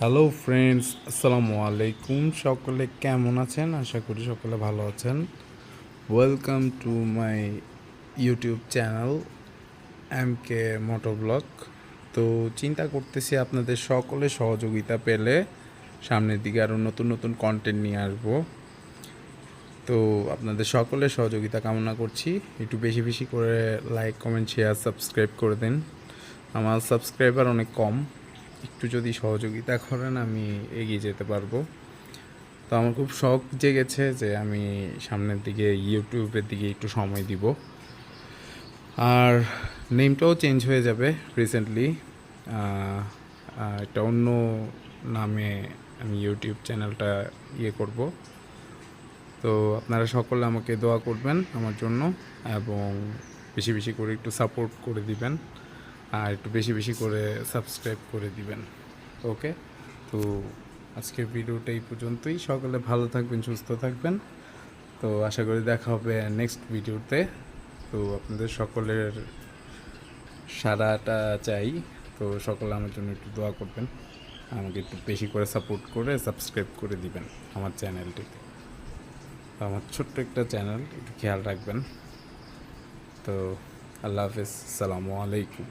Hello friends, আসসালামু আলাইকুম। সকলে কেমন আছেন? আশা করি সকলে ভালো আছেন। Welcome to my YouTube channel MK motoblog. তো চিন্তা করতেছি আপনাদের সকলে সহযোগিতা পেলে সামনের দিকে আরও নতুন নতুন কন্টেন্ট নিয়ে আসবো। তো আপনাদের সকলের সহযোগিতা কামনা করছি। একটু বেশি বেশি করে লাইক, কমেন্ট, শেয়ার, সাবস্ক্রাইব করে দিন। আমার সাবস্ক্রাইবার অনেক কম, একটু যদি সহযোগিতা করেন আমি এগিয়ে যেতে পারবো। তো আমার খুব শখ জেগেছে যে আমি সামনের দিকে ইউটিউবের দিকে একটু সময় দিব। আর নেমটাও চেঞ্জ হয়ে যাবে রিসেন্টলি। একটা অন্য নামে আমি ইউটিউব চ্যানেলটা করব। তো আপনারা সকলে আমাকে দোয়া করবেন আমার জন্য, এবং বেশি বেশি করে একটু সাপোর্ট করে দিবেন, আর একটু বেশি বেশি করে সাবস্ক্রাইব করে দিবেন। ওকে, তো আজকের ভিডিওটা এই পর্যন্তই। সকলে ভালো থাকবেন, সুস্থ থাকবেন। তো আশা করি দেখা হবে নেক্সট ভিডিওতে। তো আপনাদের সকলের সারাটা চাই। তো সকলে আমার জন্য একটু দোয়া করবেন, আমাকে একটু বেশি করে সাপোর্ট করে সাবস্ক্রাইব করে দিবেন আমার চ্যানেলটিতে। আমার ছোট্ট একটা চ্যানেল, একটু খেয়াল রাখবেন। তো আল্লাহ হাফেজ, আসসালামু আলাইকুম।